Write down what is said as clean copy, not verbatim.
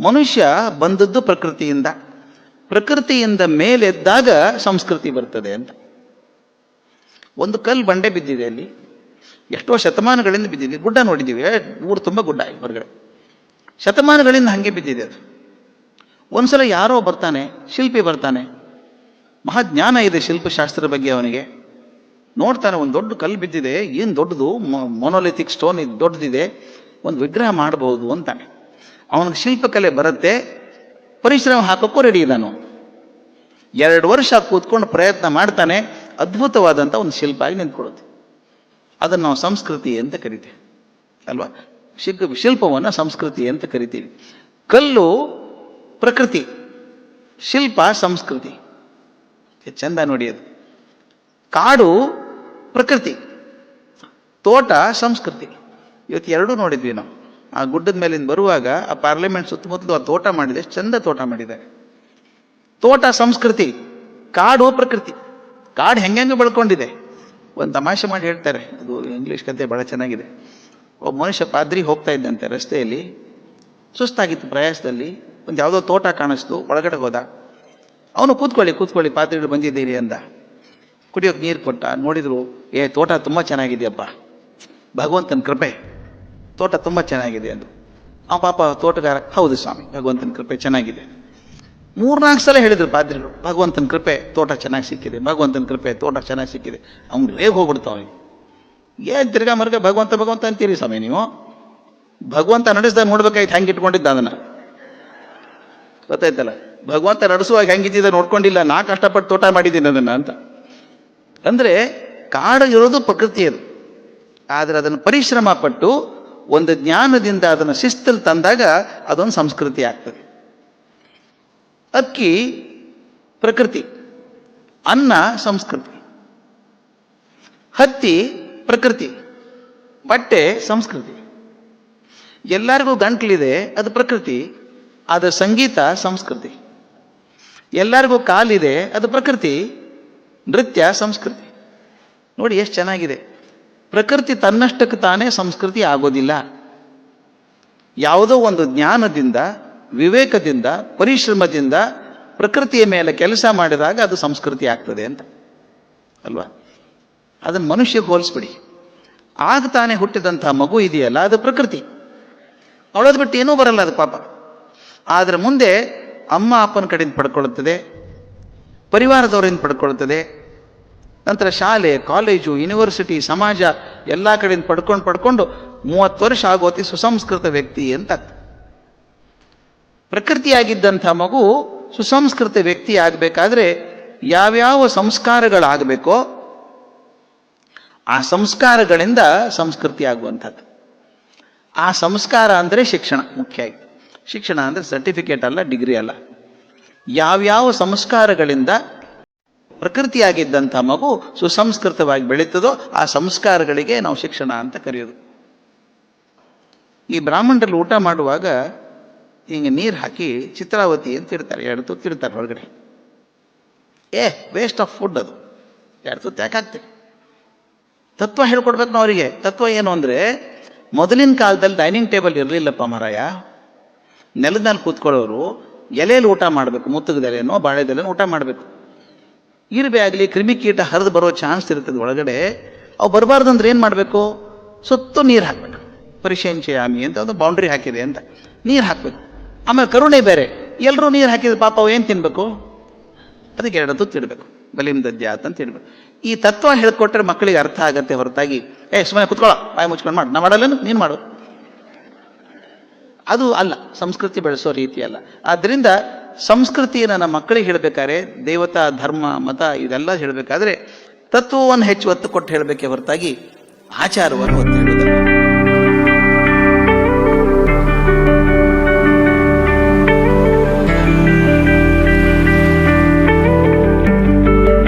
ಮನುಷ್ಯ ಬಂದದ್ದು ಪ್ರಕೃತಿಯಿಂದ, ಪ್ರಕೃತಿಯಿಂದ ಮೇಲೆದ್ದಾಗ ಸಂಸ್ಕೃತಿ ಬರ್ತದೆ ಅಂತ. ಒಂದು ಕಲ್ಲು ಬಂಡೆ ಬಿದ್ದಿದೆ ಅಲ್ಲಿ, ಎಷ್ಟೋ ಶತಮಾನಗಳಿಂದ ಬಿದ್ದಿದೆ. ಗುಡ್ಡ ನೋಡಿದ್ದೀವಿ, ಊರು ತುಂಬ ಗುಡ್ಡ ಹೊರಗಡೆ, ಶತಮಾನಗಳಿಂದ ಹಾಗೆ ಬಿದ್ದಿದೆ ಅದು. ಒಂದ್ಸಲ ಯಾರೋ ಬರ್ತಾನೆ, ಶಿಲ್ಪಿ ಬರ್ತಾನೆ, ಮಹಾಜ್ಞಾನ ಇದೆ ಶಿಲ್ಪಶಾಸ್ತ್ರದ ಬಗ್ಗೆ ಅವನಿಗೆ. ನೋಡ್ತಾನೆ, ಒಂದು ದೊಡ್ಡ ಕಲ್ಲು ಬಿದ್ದಿದೆ, ಏನು ದೊಡ್ಡದು, ಮೊನೋಲಿಥಿಕ್ ಸ್ಟೋನ್ ಇದು ದೊಡ್ಡದಿದೆ, ಒಂದು ವಿಗ್ರಹ ಮಾಡಬಹುದು ಅಂತಾನೆ. ಅವನಿಗೆ ಶಿಲ್ಪಕಲೆ ಬರುತ್ತೆ, ಪರಿಶ್ರಮ ಹಾಕೋಕ್ಕೂ ರೆಡಿ ಇದ್ದಾನು. 2 ವರ್ಷ ಕೂತ್ಕೊಂಡು ಪ್ರಯತ್ನ ಮಾಡ್ತಾನೆ, ಅದ್ಭುತವಾದಂಥ ಒಂದು ಶಿಲ್ಪ ಆಗಿ ನಿಂತ್ಕೊಳ್ಳುತ್ತೆ. ಅದನ್ನು ನಾವು ಸಂಸ್ಕೃತಿ ಅಂತ ಕರಿತೀವಿ ಅಲ್ವಾ? ಶಿಲ್ಪವನ್ನು ಸಂಸ್ಕೃತಿ ಅಂತ ಕರಿತೀವಿ. ಕಲ್ಲು ಪ್ರಕೃತಿ, ಶಿಲ್ಪ ಸಂಸ್ಕೃತಿ. ಚಂದ ನೋಡಿ ಅದು. ಕಾಡು ಪ್ರಕೃತಿ, ತೋಟ ಸಂಸ್ಕೃತಿ. ಇವತ್ತು ಎರಡೂ ನೋಡಿದ್ವಿ ನಾವು. ಆ ಗುಡ್ಡದ ಮೇಲಿಂದ ಬರುವಾಗ ಆ ಪಾರ್ಲಿಮೆಂಟ್ ಸುತ್ತಮುತ್ತಲು ಆ ತೋಟ ಮಾಡಿದೆ, ಎಷ್ಟು ಚಂದ ತೋಟ ಮಾಡಿದ್ದಾರೆ. ತೋಟ ಸಂಸ್ಕೃತಿ, ಕಾಡು ಪ್ರಕೃತಿ. ಕಾಡು ಹೆಂಗೆ ಬೆಳ್ಕೊಂಡಿದೆ. ಒಂದು ತಮಾಷೆ ಮಾಡಿ ಹೇಳ್ತಾರೆ, ಅದು ಇಂಗ್ಲೀಷ್ ಕತೆ ಭಾಳ ಚೆನ್ನಾಗಿದೆ. ಒಬ್ಬ ಮನುಷ್ಯ ಪಾದ್ರಿ ಹೋಗ್ತಾ ಇದ್ದಂತೆ ರಸ್ತೆಯಲ್ಲಿ, ಸುಸ್ತಾಗಿತ್ತು ಪ್ರಯಾಸದಲ್ಲಿ, ಒಂದು ಯಾವುದೋ ತೋಟ ಕಾಣಿಸ್ತು, ಒಳಗಡೆ ಹೋದ. ಅವನು ಕೂತ್ಕೊಳ್ಳಿ ಪಾದ್ರಿಗಳು ಬಂದಿದ್ದೀರಿ ಅಂದ. ಕುಡಿಯೋಕೆ ನೀರು ಕೊಟ್ಟ. ನೋಡಿದ್ರು, ತೋಟ ತುಂಬ ಚೆನ್ನಾಗಿದೆಯಪ್ಪ, ಭಗವಂತನ ಕೃಪೆ, ತೋಟ ತುಂಬ ಚೆನ್ನಾಗಿದೆ ಅಂದು. ಆ ಪಾಪ ತೋಟಗಾರ, ಹೌದು ಸ್ವಾಮಿ, ಭಗವಂತನ ಕೃಪೆ ಚೆನ್ನಾಗಿದೆ. 3-4 ಸಲ ಹೇಳಿದ್ರು ಪಾದ್ರಿಗಳು, ಭಗವಂತನ ಕೃಪೆ, ತೋಟ ಚೆನ್ನಾಗಿ ಸಿಕ್ಕಿದೆ, ಭಗವಂತನ ಕೃಪೆ, ತೋಟ ಚೆನ್ನಾಗಿ ಸಿಕ್ಕಿದೆ. ಅವ್ನು ಹೇಗೆ ಹೋಗ್ಬಿಡ್ತಾವ, ತಿರ್ಗಾ ಮರ್ಗ ಭಗವಂತ ಅಂತೀರಿ ಸ್ವಾಮಿ ನೀವು. ಭಗವಂತ ನಡೆಸ್ದಾಗ ನೋಡ್ಬೇಕಾಯ್ತು ಹೆಂಗೆ ಇಟ್ಕೊಂಡಿದ್ದ ಅದನ್ನು, ಗೊತ್ತಾಯ್ತಲ್ಲ. ಭಗವಂತ ನಡೆಸುವಾಗ ಹೆಂಗಿದ್ದ ನೋಡ್ಕೊಂಡಿಲ್ಲ, ನಾ ಕಷ್ಟಪಟ್ಟು ತೋಟ ಮಾಡಿದ್ದೀನಿ ಅದನ್ನ ಅಂತ. ಅಂದ್ರೆ ಕಾಡು ಇರೋದು ಪ್ರಕೃತಿ ಅದು. ಆದರೆ ಅದನ್ನು ಪರಿಶ್ರಮ ಪಟ್ಟು ಒಂದು ಜ್ಞಾನದಿಂದ ಅದನ್ನು ಶಿಸ್ತಲ್ಲಿ ತಂದಾಗ ಅದೊಂದು ಸಂಸ್ಕೃತಿ ಆಗ್ತದೆ. ಅಕ್ಕಿ ಪ್ರಕೃತಿ, ಅನ್ನ ಸಂಸ್ಕೃತಿ, ಹತ್ತಿ ಪ್ರಕೃತಿ, ಬಟ್ಟೆ ಸಂಸ್ಕೃತಿ. ಎಲ್ಲರಿಗೂ ಗಂಟ್ಲಿದೆ, ಅದು ಪ್ರಕೃತಿ. ಅದರ ಸಂಗೀತ ಸಂಸ್ಕೃತಿ. ಎಲ್ಲರಿಗೂ ಕಾಲಿದೆ, ಅದು ಪ್ರಕೃತಿ. ನೃತ್ಯ ಸಂಸ್ಕೃತಿ. ನೋಡಿ ಎಷ್ಟು ಚೆನ್ನಾಗಿದೆ. ಪ್ರಕೃತಿ ತನ್ನಷ್ಟಕ್ಕೆ ತಾನೇ ಸಂಸ್ಕೃತಿ ಆಗೋದಿಲ್ಲ. ಯಾವುದೋ ಒಂದು ಜ್ಞಾನದಿಂದ, ವಿವೇಕದಿಂದ, ಪರಿಶ್ರಮದಿಂದ ಪ್ರಕೃತಿಯ ಮೇಲೆ ಕೆಲಸ ಮಾಡಿದಾಗ ಅದು ಸಂಸ್ಕೃತಿ ಆಗ್ತದೆ ಅಂತ ಅಲ್ವಾ? ಅದನ್ನು ಮನುಷ್ಯಕ್ಕೆ ಹೋಲಿಸ್ಬಿಡಿ. ಆಗ ತಾನೇ ಹುಟ್ಟಿದಂಥ ಮಗು ಇದೆಯಲ್ಲ, ಅದು ಪ್ರಕೃತಿ. ಅವಳದ್ ಬಿಟ್ಟು ಏನೂ ಬರಲ್ಲ ಅದು ಪಾಪ. ಆದರೆ ಮುಂದೆ ಅಮ್ಮ ಅಪ್ಪನ ಕಡೆಯಿಂದ ಪಡ್ಕೊಳ್ಳುತ್ತದೆ, ಪರಿವಾರದವರಿಂದ ಪಡ್ಕೊಳ್ತದೆ, ನಂತರ ಶಾಲೆ, ಕಾಲೇಜು, ಯೂನಿವರ್ಸಿಟಿ, ಸಮಾಜ ಎಲ್ಲ ಕಡೆಯಿಂದ ಪಡ್ಕೊಂಡು 30 ವರ್ಷ ಆಗೋತಿ ಸುಸಂಸ್ಕೃತ ವ್ಯಕ್ತಿ ಅಂತ. ಪ್ರಕೃತಿಯಾಗಿದ್ದಂಥ ಮಗು ಸುಸಂಸ್ಕೃತ ವ್ಯಕ್ತಿ ಆಗಬೇಕಾದ್ರೆ ಯಾವ್ಯಾವ ಸಂಸ್ಕಾರಗಳಾಗಬೇಕೋ ಆ ಸಂಸ್ಕಾರಗಳಿಂದ ಸಂಸ್ಕೃತಿ ಆಗುವಂಥದ್ದು. ಆ ಸಂಸ್ಕಾರ ಅಂದರೆ ಶಿಕ್ಷಣ. ಮುಖ್ಯ ಆಗಿ ಶಿಕ್ಷಣ ಅಂದರೆ ಸರ್ಟಿಫಿಕೇಟ್ ಅಲ್ಲ, ಡಿಗ್ರಿ ಅಲ್ಲ. ಯಾವ್ಯಾವ ಸಂಸ್ಕಾರಗಳಿಂದ ಪ್ರಕೃತಿಯಾಗಿದ್ದಂಥ ಮಗು ಸುಸಂಸ್ಕೃತವಾಗಿ ಬೆಳೀತದೋ ಆ ಸಂಸ್ಕಾರಗಳಿಗೆ ನಾವು ಶಿಕ್ಷಣ ಅಂತ ಕರೆಯೋದು. ಈ ಬ್ರಾಹ್ಮಣರಲ್ಲಿ ಊಟ ಮಾಡುವಾಗ ಹಿಂಗೆ ನೀರು ಹಾಕಿ ಚಿತ್ರಾವತಿ ಅಂತ ಇಡ್ತಾರೆ, 2 ತುತ್ತು ಇಡ್ತಾರೆ ಹೊರಗಡೆ. ವೇಸ್ಟ್ ಆಫ್ ಫುಡ್ ಅದು, 2 ತುತ್ತು ಯಾಕೆ ಹಾಕ್ತೀವಿ? ತತ್ವ ಹೇಳ್ಕೊಡ್ಬೇಕು ನಾವು ಅವರಿಗೆ. ತತ್ವ ಏನು ಅಂದರೆ, ಮೊದಲಿನ ಕಾಲದಲ್ಲಿ ಡೈನಿಂಗ್ ಟೇಬಲ್ ಇರಲಿಲ್ಲಪ್ಪ ಮಾರಾಯ. ನೆಲದ ಮೇಲೆ ಕೂತ್ಕೊಳ್ಳೋರು ಎಲೆಯಲ್ಲಿ ಊಟ ಮಾಡಬೇಕು, ಮುತ್ತಗದೆಲೆನೋ ಬಾಳೆದೆಲೆನೋ ಊಟ ಮಾಡಬೇಕು. ಇರುವೆ ಆಗಲಿ ಕ್ರಿಮಿಕೀಟ ಹರಿದು ಬರೋ ಚಾನ್ಸ್ ಇರ್ತದೆ ಒಳಗಡೆ. ಅವು ಬರಬಾರ್ದು ಅಂದ್ರೆ ಏನು ಮಾಡಬೇಕು? ಸುತ್ತು ನೀರು ಹಾಕಬೇಕು. ಪರಿಶಂಚಯಾಮಿ ಅಂತ ಒಂದು ಬೌಂಡ್ರಿ ಹಾಕಿದೆ ಅಂತ ನೀರು ಹಾಕಬೇಕು. ಆಮೇಲೆ ಕರುಣೆ ಬೇರೆ, ಎಲ್ಲರೂ ನೀರು ಹಾಕಿದ್ರೆ ಪಾಪ ಅವು ಏನು ತಿನ್ಬೇಕು? ಅದಕ್ಕೆ 2 ತುತ್ತು ಇಡಬೇಕು, ಬಲಿಂ ದದ್ಯಾತ್ ಅಂತ ಇಡಬೇಕು. ಈ ತತ್ವ ಹೇಳ್ಕೊಟ್ರೆ ಮಕ್ಕಳಿಗೆ ಅರ್ಥ ಆಗತ್ತೆ ಹೊರತಾಗಿ ಸುಮ್ಮನೆ ಕುತ್ಕೊಳ್ಳೋ, ಬಾಯಿ ಮುಚ್ಕೊಂಡು ಮಾಡು, ನಾ ಮಾಡಲ್ಲೇನು ನೀನು ಮಾಡು, ಅದು ಅಲ್ಲ. ಸಂಸ್ಕೃತಿ ಬೆಳೆಸೋ ರೀತಿ ಅಲ್ಲ. ಆದ್ದರಿಂದ ಸಂಸ್ಕೃತಿಯನ್ನು ನಮ್ಮ ಮಕ್ಕಳಿಗೆ ಹೇಳಬೇಕಾದ್ರೆ, ದೇವತಾ ಧರ್ಮ ಮತ ಇದೆಲ್ಲ ಹೇಳಬೇಕಾದ್ರೆ ತತ್ವವನ್ನು ಹೆಚ್ಚು ಒತ್ತು ಕೊಟ್ಟು ಹೇಳಬೇಕೇ ಹೊರತಾಗಿ ಆಚಾರವನ್ನು ಒತ್ತು ಹೇಳುವುದಲ್ಲ.